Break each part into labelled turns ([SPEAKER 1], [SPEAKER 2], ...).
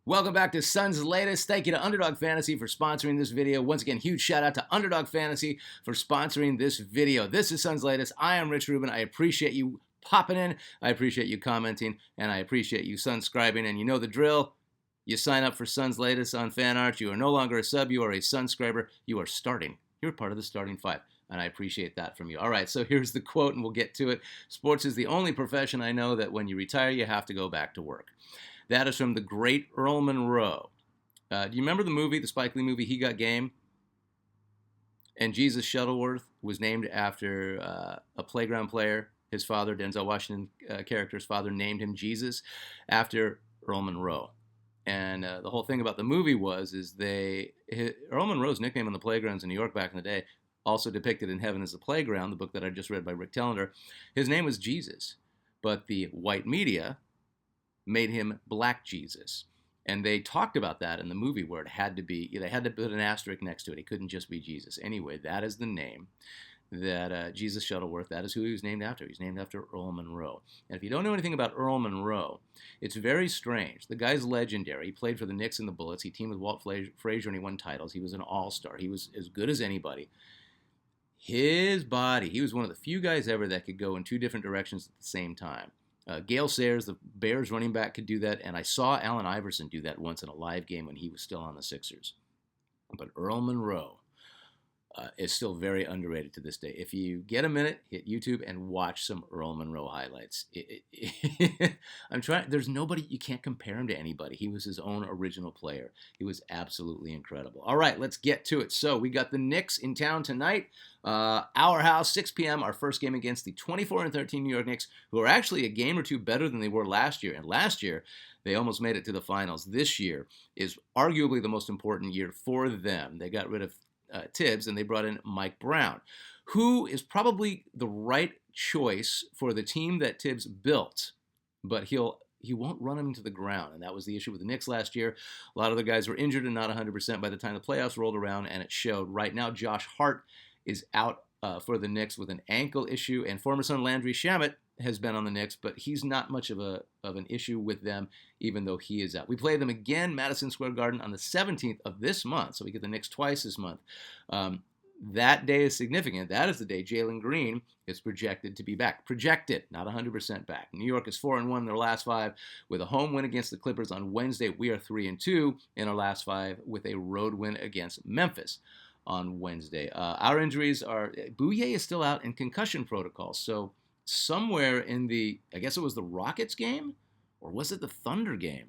[SPEAKER 1] Welcome back to Suns Latest. Thank you to Underdog Fantasy for sponsoring this video. Once again, huge shout out to Underdog Fantasy for sponsoring this video. This is Suns Latest. I am Rich Rubin. I appreciate you popping in. I appreciate you commenting. And I appreciate you sunscribing. And you know the drill. You sign up for Suns Latest on fan art. You are no longer a sub. You are a sunscriber. You are starting. You're part of the starting five. And I appreciate that from you. All right, so here's the quote, and we'll get to it. Sports is the only profession I know that when you retire, you have to go back to work. That is from the great Earl Monroe. Do you remember the movie, the Spike Lee movie, He Got Game? And Jesus Shuttleworth was named after a playground player. His father, Denzel Washington character's father, named him Jesus after Earl Monroe. And the whole thing about the movie is Earl Monroe's nickname on the playgrounds in New York back in the day, also depicted in Heaven is a Playground, the book that I just read by Rick Tellender, his name was Jesus. But the white media made him Black Jesus. And they talked about that in the movie where it had to be, they had to put an asterisk next to it. It couldn't just be Jesus. Anyway, that is the name that Jesus Shuttleworth, that is who he was named after. He's named after Earl Monroe. And if you don't know anything about Earl Monroe, it's very strange. The guy's legendary. He played for the Knicks and the Bullets. He teamed with Walt Frazier and he won titles. He was an all-star. He was as good as anybody. His body, he was one of the few guys ever that could go in two different directions at the same time. Gale Sayers, the Bears running back, could do that, and I saw Allen Iverson do that once in a live game when he was still on the Sixers. But Earl Monroe is still very underrated to this day. If you get a minute, hit YouTube and watch some Earl Monroe highlights. I'm trying. There's nobody, you can't compare him to anybody. He was his own original player. He was absolutely incredible. All right, let's get to it. So we got the Knicks in town tonight. Our house, 6 p.m., our first game against the 24-13 New York Knicks, who are actually a game or two better than they were last year. And last year, they almost made it to the finals. This year is arguably the most important year for them. They got rid of Tibbs, and they brought in Mike Brown, who is probably the right choice for the team that Tibbs built, but he won't run him into the ground, and that was the issue with the Knicks last year. A lot of the guys were injured and not 100% by the time the playoffs rolled around, and it showed. Right now, Josh Hart is out for the Knicks with an ankle issue, and former son Landry Shamet has been on the Knicks, but he's not much of an issue with them, even though he is out. We play them again, Madison Square Garden, on the 17th of this month, so we get the Knicks twice this month. That day is significant. That is the day Jalen Green is projected to be back. Projected, not 100% back. New York is 4-1 in their last 5 with a home win against the Clippers on Wednesday. We are 3-2 in our last 5 with a road win against Memphis on Wednesday. Our injuries are, Bouye is still out in concussion protocol, so somewhere in I guess it was the Rockets game, or was it the Thunder game?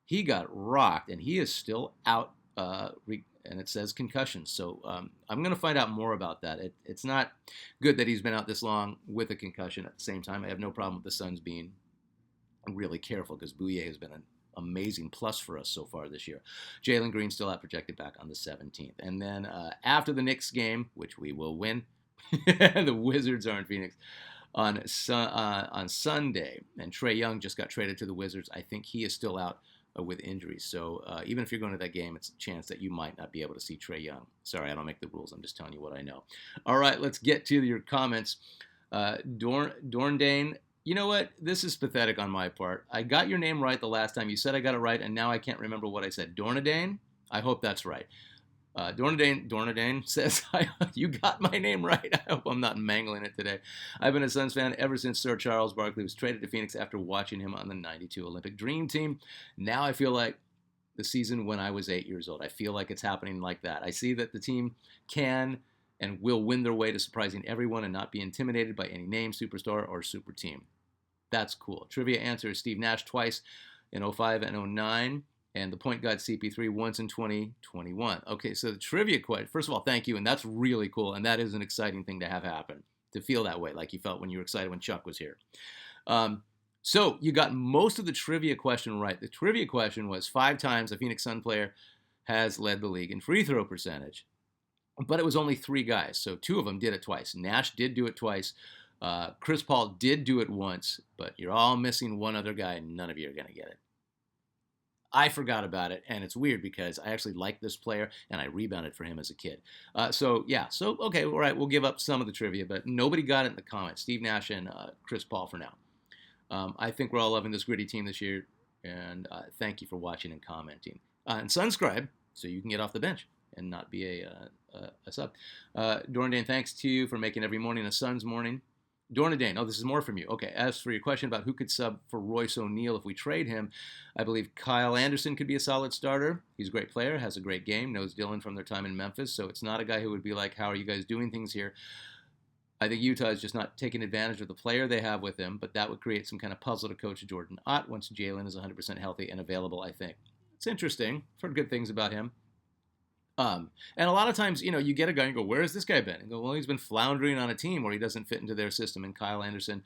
[SPEAKER 1] He got rocked, and he is still out, and it says concussion. So I'm going to find out more about that. It's not good that he's been out this long with a concussion. At the same time, I have no problem with the Suns being really careful because Bouye has been an amazing plus for us so far this year. Jalen Green still out, projected back on the 17th. And then after the Knicks game, which we will win, the Wizards are in Phoenix on Sunday, and Trae Young just got traded to the Wizards. I think he is still out with injuries. So even if you're going to that game, it's a chance that you might not be able to see Trae Young. Sorry, I don't make the rules. I'm just telling you what I know. All right, let's get to your comments. Dorndane, you know what? This is pathetic on my part. I got your name right the last time. You said I got it right, and now I can't remember what I said. Dornadane? I hope that's right. Dornadane says, you got my name right. I hope I'm not mangling it today. I've been a Suns fan ever since Sir Charles Barkley was traded to Phoenix after watching him on the 92 Olympic Dream Team. Now I feel like the season when I was 8 years old. I feel like it's happening like that. I see that the team can and will win their way to surprising everyone and not be intimidated by any name, superstar, or super team. That's cool. Trivia answer is Steve Nash twice in 05 and 09. And the point guard CP3 once in 2021. Okay, so the trivia question. First of all, thank you, and that's really cool, and that is an exciting thing to have happen, to feel that way, like you felt when you were excited when Chuck was here. So you got most of the trivia question right. The trivia question was 5 times a Phoenix Sun player has led the league in free throw percentage, but it was only 3 guys, so 2 of them did it twice. Nash did do it twice. Chris Paul did do it once, but you're all missing one other guy, and none of you are going to get it. I forgot about it, and it's weird because I actually like this player, and I rebounded for him as a kid. Okay, all right, we'll give up some of the trivia, but nobody got it in the comments. Steve Nash and Chris Paul for now. I think we're all loving this gritty team this year. And thank you for watching and commenting. And subscribe so you can get off the bench and not be a sub. Dornadane, thanks to you for making every morning a Suns morning. Dornadane, oh, this is more from you. Okay, as for your question about who could sub for Royce O'Neal if we trade him, I believe Kyle Anderson could be a solid starter. He's a great player, has a great game, knows Dylan from their time in Memphis, so it's not a guy who would be like, how are you guys doing things here? I think Utah is just not taking advantage of the player they have with him, but that would create some kind of puzzle to coach Jordan Ott once Jalen is 100% healthy and available, I think. It's interesting. I've heard good things about him. And a lot of times, you get a guy and go, where has this guy been? And go, well, he's been floundering on a team where he doesn't fit into their system. And Kyle Anderson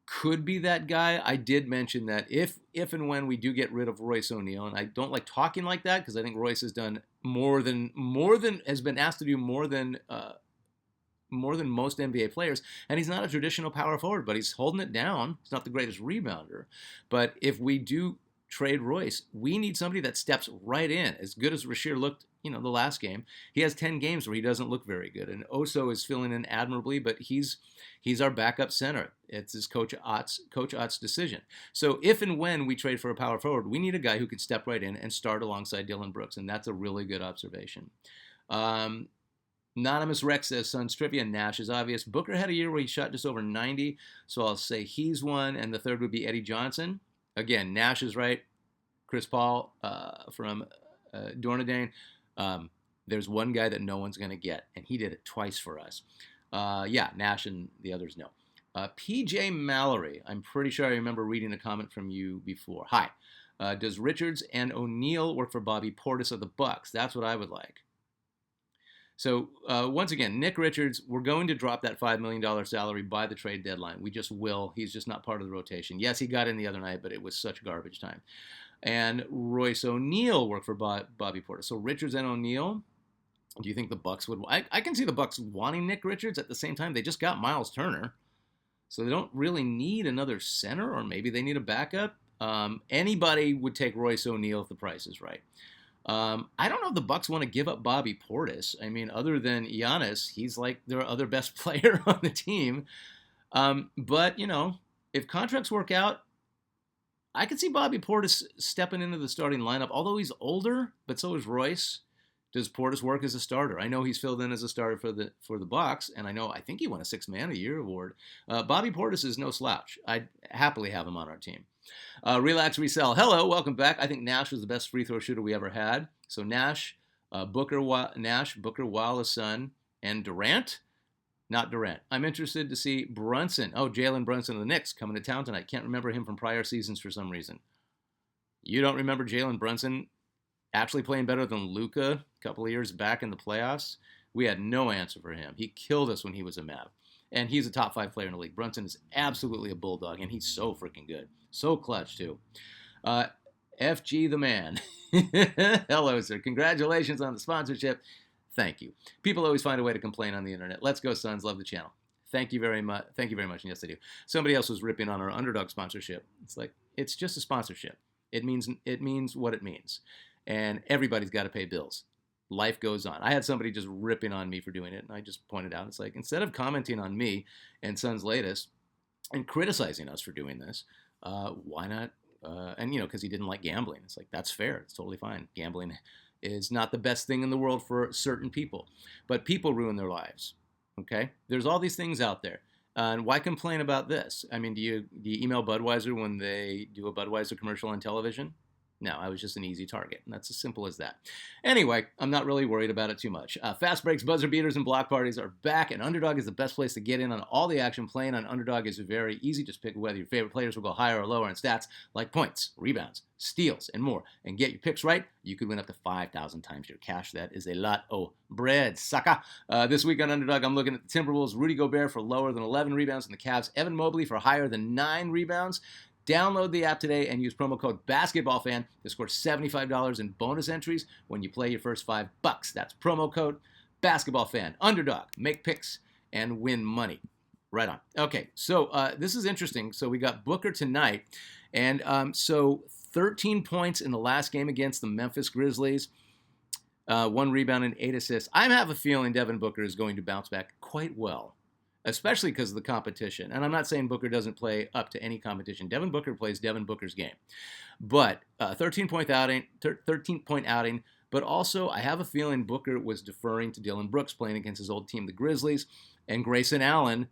[SPEAKER 1] could be that guy. I did mention that if and when we do get rid of Royce O'Neal, and I don't like talking like that because I think Royce has done more than has been asked to do more than most NBA players, and he's not a traditional power forward, but he's holding it down. He's not the greatest rebounder, but if we do trade Royce, we need somebody that steps right in. As good as Rasheer looked, the last game, he has 10 games where he doesn't look very good, and Oso is filling in admirably, but he's our backup center. It's his Coach Ott's decision. So if and when we trade for a power forward, we need a guy who can step right in and start alongside Dylan Brooks, and that's a really good observation. Anonymous Rex says, Suns trivia, Nash is obvious. Booker had a year where he shot just over 90, so I'll say he's one, and the third would be Eddie Johnson. Again, Nash is right. Chris Paul from Dornadane. There's one guy that no one's going to get, and he did it twice for us. Yeah, Nash and the others no. PJ Mallory, I'm pretty sure I remember reading a comment from you before. Hi. Does Richards and O'Neal work for Bobby Portis of the Bucks? That's what I would like. So, once again, Nick Richards, we're going to drop that $5 million salary by the trade deadline. We just will. He's just not part of the rotation. Yes, he got in the other night, but it was such garbage time. And Royce O'Neal worked for Bobby Portis. So, Richards and O'Neal, do you think the Bucks would... I can see the Bucks wanting Nick Richards. At the same time, they just got Miles Turner. So, they don't really need another center, or maybe they need a backup. Anybody would take Royce O'Neal if the price is right. I don't know if the Bucks want to give up Bobby Portis. I mean, other than Giannis, he's like their other best player on the team. But, if contracts work out, I could see Bobby Portis stepping into the starting lineup, although he's older, but so is Royce. Does Portis work as a starter? I know he's filled in as a starter for the Bucks, and I think he won a Sixth Man of the Year award. Bobby Portis is no slouch. I'd happily have him on our team. Relax Resell. Hello, welcome back. I think Nash was the best free throw shooter we ever had. So Nash, Booker, Wallace, Son, and Durant. Not Durant. I'm interested to see Brunson. Oh, Jalen Brunson of the Knicks coming to town tonight. Can't remember him from prior seasons for some reason. You don't remember Jalen Brunson actually playing better than Luka a couple of years back in the playoffs? We had no answer for him. He killed us when he was a Mav. And he's a top 5 player in the league. Brunson is absolutely a bulldog, and he's so freaking good. So clutch, too. FG the man. Hello, sir. Congratulations on the sponsorship. Thank you. People always find a way to complain on the internet. Let's go, Suns. Love the channel. Thank you very much. Thank you very much. And yes, I do. Somebody else was ripping on our Underdog sponsorship. It's like, it's just a sponsorship. It means what it means. And everybody's got to pay bills. Life goes on. I had somebody just ripping on me for doing it, and I just pointed out, it's like, instead of commenting on me and Sun's latest and criticizing us for doing this, why not? And, because he didn't like gambling. It's like, that's fair. It's totally fine. Gambling is not the best thing in the world for certain people, but people ruin their lives, okay? There's all these things out there. And why complain about this? I mean, do you email Budweiser when they do a Budweiser commercial on television? No, I was just an easy target, and that's as simple as that. Anyway, I'm not really worried about it too much. Fast breaks, buzzer beaters, and block parties are back, and Underdog is the best place to get in on all the action. Playing on Underdog is very easy. Just pick whether your favorite players will go higher or lower in stats like points, rebounds, steals, and more. And get your picks right, you could win up to 5,000 times your cash. That is a lot of bread, sucker. This week on Underdog, I'm looking at the Timberwolves, Rudy Gobert for lower than 11 rebounds, and the Cavs, Evan Mobley for higher than 9 rebounds. Download the app today and use promo code BASKETBALLFAN to score $75 in bonus entries when you play your first $5. That's promo code BASKETBALLFAN. Underdog, make picks, and win money. Right on. Okay, so this is interesting. So we got Booker tonight, and so 13 points in the last game against the Memphis Grizzlies, 1 rebound and 8 assists. I have a feeling Devin Booker is going to bounce back quite well especially because of the competition. And I'm not saying Booker doesn't play up to any competition. Devin Booker plays Devin Booker's game. But 13-point outing. But also, I have a feeling Booker was deferring to Dillon Brooks playing against his old team, the Grizzlies, and Grayson Allen.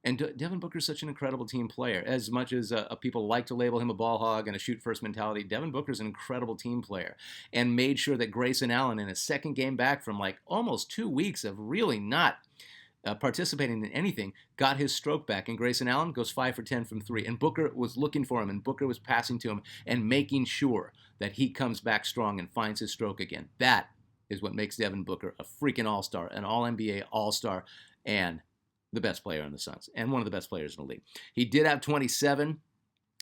[SPEAKER 1] And Devin Booker's such an incredible team player. As much as people like to label him a ball hog and a shoot-first mentality, Devin Booker's an incredible team player and made sure that Grayson Allen, in his second game back from like almost 2 weeks of really not participating in anything, got his stroke back, and Grayson Allen goes 5 for 10 from 3. And Booker was looking for him, and Booker was passing to him and making sure that he comes back strong and finds his stroke again. That is what makes Devin Booker a freaking all-star, an all-NBA all-star, and the best player on the Suns, and one of the best players in the league. He did have 27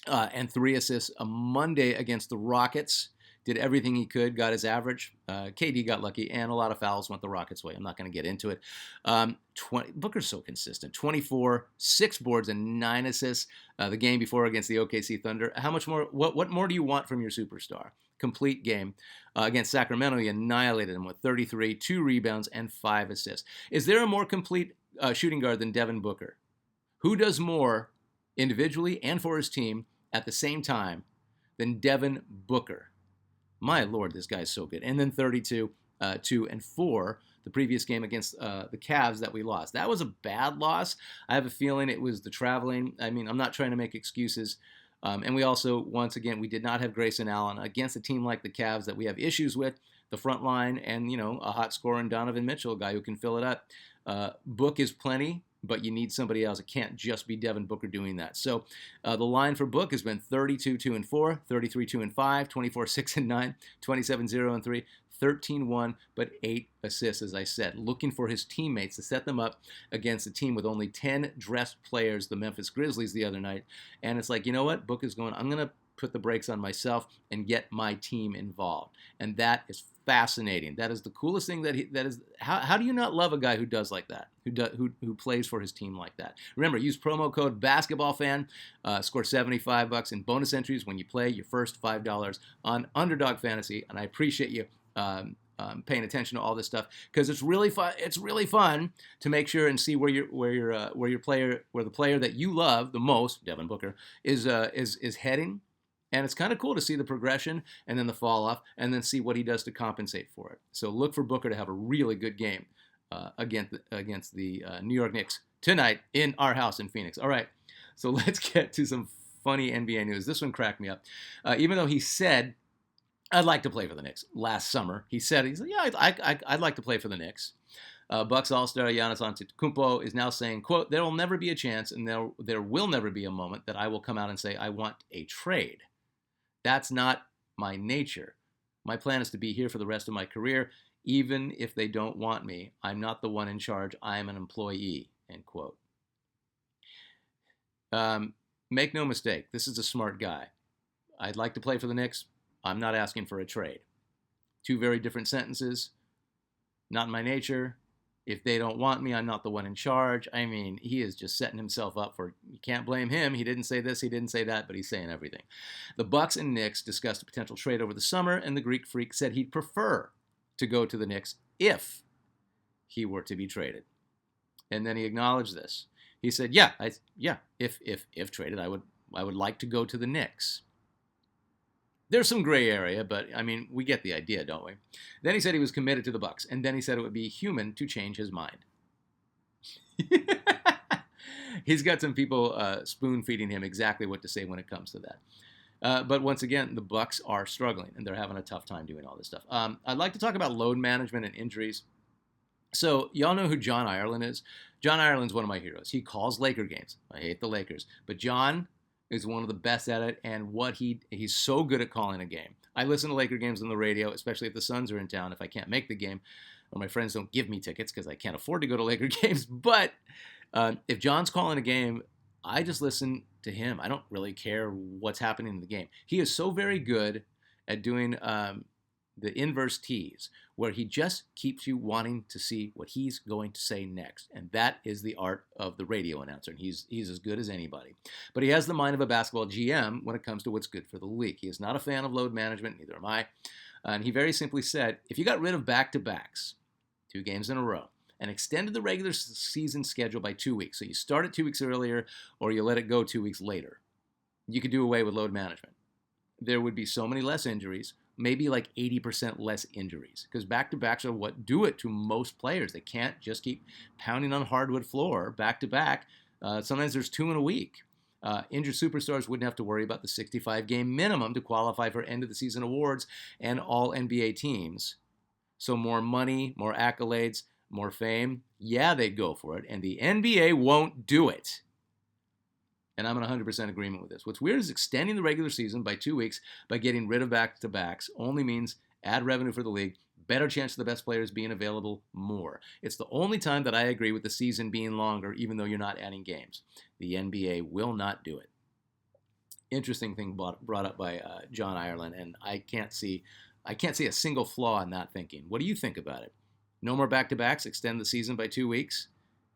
[SPEAKER 1] and 3 assists a Monday against the Rockets. Did everything he could, got his average. KD got lucky, and a lot of fouls went the Rockets' way. I'm not going to get into it. Booker's so consistent. 24, 6 boards, and 9 assists the game before against the OKC Thunder. How much more? What more do you want from your superstar? Complete game. Against Sacramento, he annihilated him with 33, 2 rebounds, and 5 assists. Is there a more complete shooting guard than Devin Booker? Who does more individually and for his team at the same time than Devin Booker? My Lord, this guy's so good. And then 32, 2, and 4, the previous game against the Cavs that we lost. That was a bad loss. I have a feeling it was the traveling. I mean, I'm not trying to make excuses. And we also, once again, we did not have Grayson Allen against a team like the Cavs that we have issues with, the front line, and, a hot scorer in Donovan Mitchell, a guy who can fill it up. Book is plenty, but you need somebody else. It can't just be Devin Booker doing that. So the line for Book has been 32, 2, and 4, 33, 2, and 5, 24, 6, and 9, 27, 0, and 3, 13, 1, but 8 assists, as I said, looking for his teammates to set them up against a team with only 10 dressed players, the Memphis Grizzlies, the other night. And it's like, you know what? Book is going, I'm going to put the brakes on myself and get my team involved. And that is fascinating. That is the coolest thing how do you not love a guy who does like that, who plays for his team like that? Remember, use promo code BASKETBALLFAN, score $75 in bonus entries when you play your first $5 on Underdog Fantasy, and I appreciate you paying attention to all this stuff, because it's really fun. It's really fun to make sure and see where the player that you love the most, Devin Booker, is heading. And it's kind of cool to see the progression and then the fall off, and then see what he does to compensate for it. So look for Booker to have a really good game against the New York Knicks tonight in our house in Phoenix. All right, so let's get to some funny NBA news. This one cracked me up. Even though he said, I'd like to play for the Knicks last summer, he's like, yeah, I'd like to play for the Knicks. Bucks All-Star Giannis Antetokounmpo is now saying, quote, there will never be a chance and there will never be a moment that I will come out and say I want a trade. That's not my nature. My plan is to be here for the rest of my career, even if they don't want me. I'm not the one in charge. I am an employee, end quote. Make no mistake, this is a smart guy. I'd like to play for the Knicks. I'm not asking for a trade. 2 very different sentences. Not my nature. If they don't want me, I'm not the one in charge. I mean, he is just setting himself up for, you can't blame him. He didn't say this, he didn't say that, but he's saying everything. The Bucks and Knicks discussed a potential trade over the summer, and the Greek Freak said he'd prefer to go to the Knicks if he were to be traded. And then he acknowledged this. He said, if traded, I would like to go to the Knicks. There's some gray area, but, I mean, we get the idea, don't we? Then he said he was committed to the Bucks, and then he said it would be human to change his mind. He's got some people spoon-feeding him exactly what to say when it comes to that. But once again, the Bucks are struggling, and they're having a tough time doing all this stuff. I'd like to talk about load management and injuries. So, y'all know who John Ireland is? John Ireland's one of my heroes. He calls Laker games. I hate the Lakers. But John is one of the best at it, and he's so good at calling a game. I listen to Laker games on the radio, especially if the Suns are in town, if I can't make the game, or my friends don't give me tickets because I can't afford to go to Laker games. But if John's calling a game, I just listen to him. I don't really care what's happening in the game. He is so very good at doing the inverse tease, where he just keeps you wanting to see what he's going to say next. And that is the art of the radio announcer. And he's as good as anybody. But he has the mind of a basketball GM when it comes to what's good for the league. He is not a fan of load management, neither am I. And he very simply said, if you got rid of back-to-backs, 2 games in a row, and extended the regular season schedule by 2 weeks. So you start it 2 weeks earlier or you let it go 2 weeks later. You could do away with load management. There would be so many less injuries, maybe like 80% less injuries, because back-to-backs are what do it to most players. They can't just keep pounding on hardwood floor back-to-back. Sometimes there's 2 in a week. Injured superstars wouldn't have to worry about the 65-game minimum to qualify for end-of-the-season awards and all NBA teams. So more money, more accolades, more fame, yeah, they'd go for it, and the NBA won't do it. And I'm in 100% agreement with this. What's weird is extending the regular season by 2 weeks by getting rid of back-to-backs only means add revenue for the league, better chance of the best players being available more. It's the only time that I agree with the season being longer, even though you're not adding games. The NBA will not do it. Interesting thing brought up by John Ireland, and I can't see a single flaw in that thinking. What do you think about it? No more back-to-backs, extend the season by 2 weeks?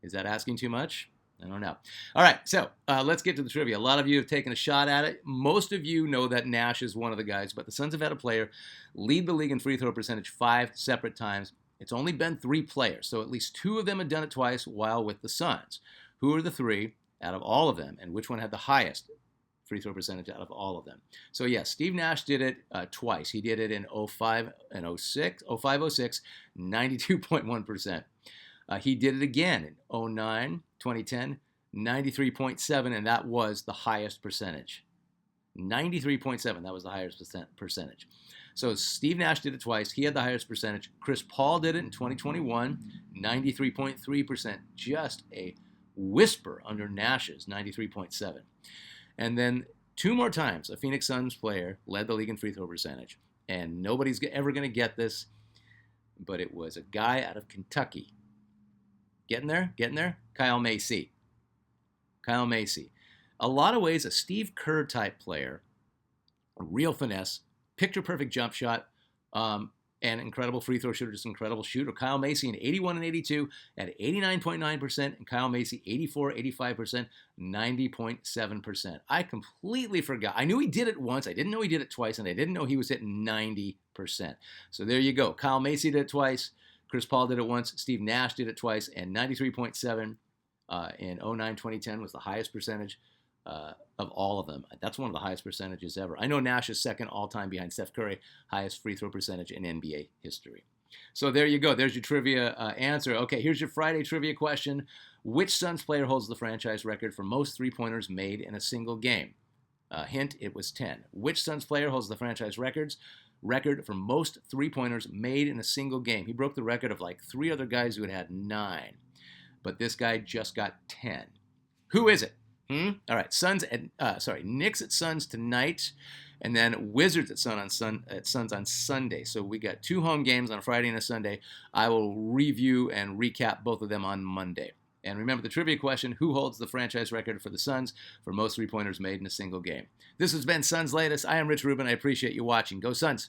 [SPEAKER 1] Is that asking too much? I don't know. All right, so let's get to the trivia. A lot of you have taken a shot at it. Most of you know that Nash is one of the guys, but the Suns have had a player lead the league in free throw percentage 5 separate times. It's only been 3 players, so at least 2 of them have done it twice while with the Suns. Who are the 3 out of all of them, and which one had the highest free throw percentage out of all of them? So yes, Steve Nash did it twice. He did it in 05 and 06, 05-06, 92.1%. He did it again in 09, 2010, 93.7, and that was the highest percentage. 93.7, that was the highest percentage. So Steve Nash did it twice. He had the highest percentage. Chris Paul did it in 2021, 93.3%. Just a whisper under Nash's 93.7. And then 2 more times, a Phoenix Suns player led the league in free throw percentage. And nobody's ever going to get this, but it was a guy out of Kentucky. Getting there? Kyle Macy. A lot of ways, a Steve Kerr type player, a real finesse, picture-perfect jump shot, and incredible free throw shooter, just incredible shooter. Kyle Macy in 81 and 82 at 89.9%, and Kyle Macy 84, 85%, 90.7%. I completely forgot. I knew he did it once. I didn't know he did it twice, and I didn't know he was hitting 90%. So there you go. Kyle Macy did it twice. Chris Paul did it once, Steve Nash did it twice, and 93.7 in 09-2010 was the highest percentage of all of them. That's one of the highest percentages ever. I know Nash is second all-time behind Steph Curry, highest free throw percentage in NBA history. So there you go. There's your trivia answer. Okay, here's your Friday trivia question. Which Suns player holds the franchise record for most three-pointers made in a single game? Hint, it was 10. Which Suns player holds the franchise record for most three-pointers made in a single game? He broke the record of like 3 other guys who had 9. But this guy just got 10. Who is it? All right, Knicks at Suns tonight, and then Wizards at Suns on Sunday. So we got 2 home games on a Friday and a Sunday. I will review and recap both of them on Monday. And remember the trivia question, who holds the franchise record for the Suns for most three-pointers made in a single game? This has been Suns Latest. I am Rich Rubin. I appreciate you watching. Go Suns!